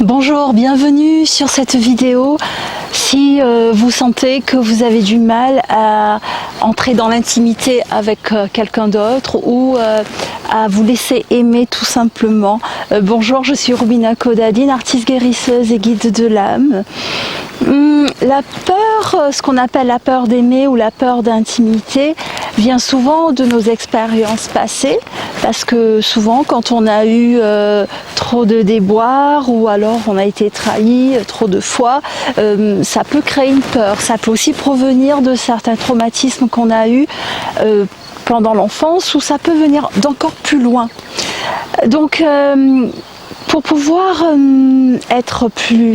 Bonjour, bienvenue sur cette vidéo. Si vous sentez que vous avez du mal à entrer dans l'intimité avec quelqu'un d'autre ou à vous laisser aimer tout simplement, bonjour, je suis Rubina Kodadine, artiste guérisseuse et guide de l'âme. La peur, ce qu'on appelle la peur d'aimer ou la peur d'intimité, vient souvent de nos expériences passées, parce que souvent quand on a eu trop de déboires ou alors on a été trahi trop de fois, ça peut créer une peur. Ça peut aussi provenir de certains traumatismes qu'on a eus pendant l'enfance, ou ça peut venir d'encore plus loin. Donc pour pouvoir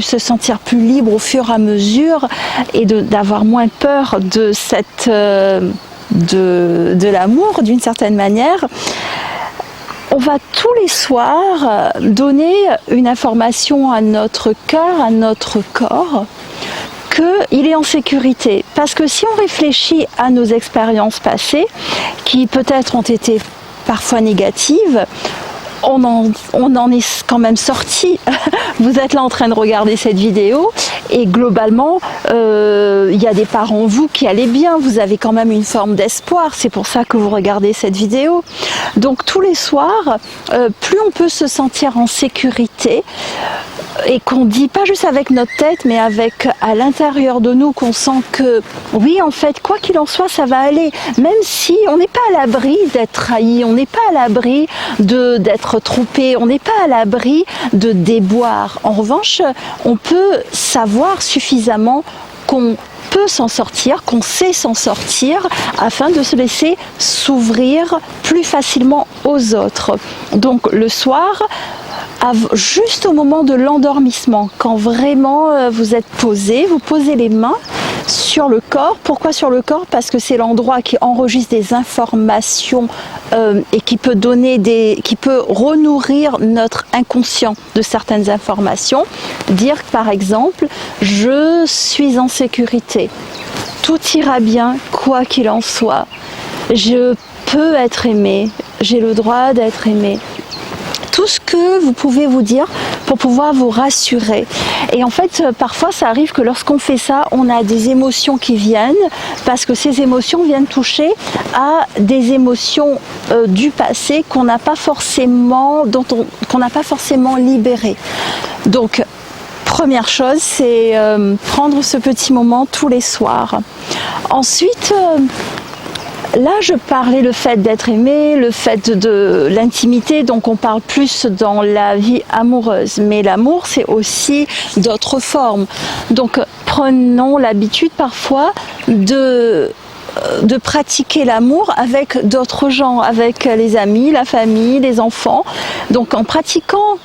se sentir plus libre au fur et à mesure et d'avoir moins peur de de l'amour d'une certaine manière, on va tous les soirs donner une information à notre cœur, à notre corps, qu'il est en sécurité. Parce que si on réfléchit à nos expériences passées, qui peut-être ont été parfois négatives, on en est quand même sorti. Vous êtes là en train de regarder cette vidéo et globalement il y a des parts en vous qui allez bien, vous avez quand même une forme d'espoir, c'est pour ça que vous regardez cette vidéo. Donc tous les soirs, plus on peut se sentir en sécurité, et qu'on dit pas juste avec notre tête mais avec à l'intérieur de nous, qu'on sent que oui, en fait, quoi qu'il en soit, ça va aller, même si on n'est pas à l'abri d'être trahi, on n'est pas à l'abri d'être trompé, on n'est pas à l'abri de déboires. En revanche, on peut savoir suffisamment qu'on peut s'en sortir, qu'on sait s'en sortir, afin de se laisser s'ouvrir plus facilement aux autres. Donc le soir, juste au moment de l'endormissement, quand vraiment vous êtes posé, vous posez les mains sur le corps. Pourquoi sur le corps? Parce que c'est l'endroit qui enregistre des informations et qui peut renourrir notre inconscient de certaines informations. Dire par exemple, je suis en sécurité, tout ira bien quoi qu'il en soit, je peux être aimé, j'ai le droit d'être aimé. Tout ce que vous pouvez vous dire pour pouvoir vous rassurer. Et en fait, parfois, ça arrive que lorsqu'on fait ça, on a des émotions qui viennent, parce que ces émotions viennent toucher à des émotions du passé qu'on n'a pas forcément, qu'on n'a pas forcément libérées. Donc, première chose, c'est prendre ce petit moment tous les soirs. Ensuite, là, je parlais le fait d'être aimé, le fait de l'intimité, donc on parle plus dans la vie amoureuse. Mais l'amour, c'est aussi d'autres formes. Donc, prenons l'habitude parfois de pratiquer l'amour avec d'autres gens, avec les amis, la famille, les enfants. Donc en pratiquant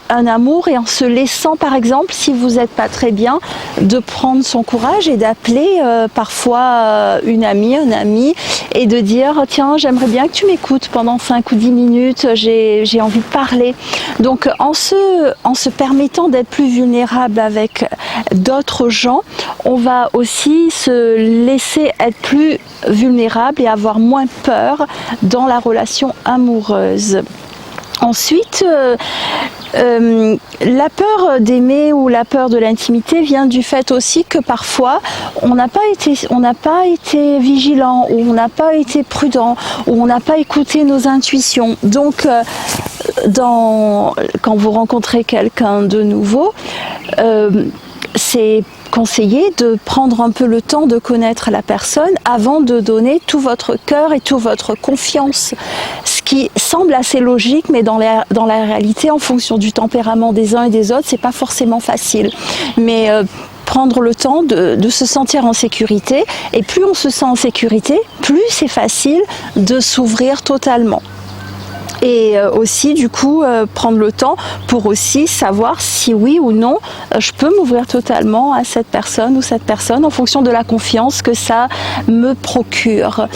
un amour et en se laissant, par exemple, si vous n'êtes pas très bien, de prendre son courage et d'appeler parfois une amie, un ami, et de dire tiens, j'aimerais bien que tu m'écoutes pendant 5 ou 10 minutes, j'ai envie de parler. Donc en se permettant d'être plus vulnérable avec d'autres gens, on va aussi se laisser être plus vulnérable et avoir moins peur dans la relation amoureuse. Ensuite, la peur d'aimer ou la peur de l'intimité vient du fait aussi que parfois on n'a pas été vigilant, ou on n'a pas été prudent, ou on n'a pas écouté nos intuitions. Donc quand vous rencontrez quelqu'un de nouveau, c'est conseillé de prendre un peu le temps de connaître la personne avant de donner tout votre cœur et toute votre confiance. Ce qui semble assez logique, mais dans la réalité, en fonction du tempérament des uns et des autres, c'est pas forcément facile. Mais prendre le temps de se sentir en sécurité, et plus on se sent en sécurité, plus c'est facile de s'ouvrir totalement. Et aussi du coup prendre le temps pour aussi savoir si oui ou non je peux m'ouvrir totalement à cette personne ou cette personne en fonction de la confiance que ça me procure,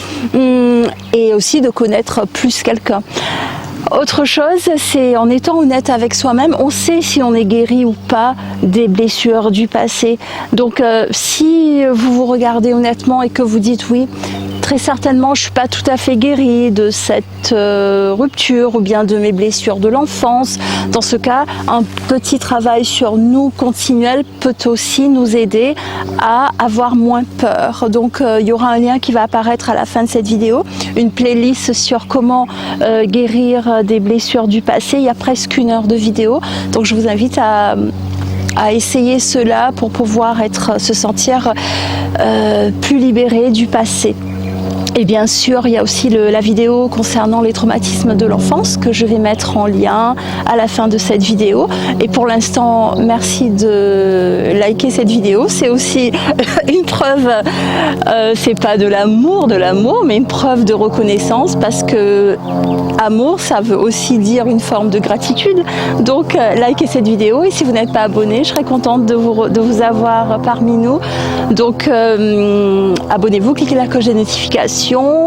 et aussi de connaître plus quelqu'un. Autre chose, c'est en étant honnête avec soi-même, on sait si on est guéri ou pas des blessures du passé. Donc si vous vous regardez honnêtement et que vous dites oui, très certainement, je suis pas tout à fait guérie de cette rupture ou bien de mes blessures de l'enfance. Dans ce cas, un petit travail sur nous continuel peut aussi nous aider à avoir moins peur. Donc, il y aura un lien qui va apparaître à la fin de cette vidéo, une playlist sur comment guérir des blessures du passé. Il y a presque 1 heure de vidéo, donc je vous invite à essayer cela pour pouvoir se sentir plus libéré du passé. Et bien sûr, il y a aussi la vidéo concernant les traumatismes de l'enfance que je vais mettre en lien à la fin de cette vidéo. Et pour l'instant, merci de liker cette vidéo. C'est aussi une preuve, c'est pas de l'amour, mais une preuve de reconnaissance, parce que amour, ça veut aussi dire une forme de gratitude. Donc, likez cette vidéo, et si vous n'êtes pas abonné, je serais contente de vous avoir parmi nous. Donc, abonnez-vous, cliquez la cloche des notifications.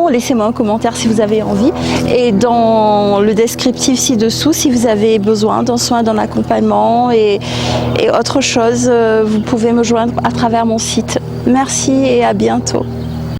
Laissez-moi un commentaire si vous avez envie, et dans le descriptif ci-dessous, si vous avez besoin d'un soin, d'un accompagnement et autre chose, vous pouvez me joindre à travers mon site. Merci et à bientôt.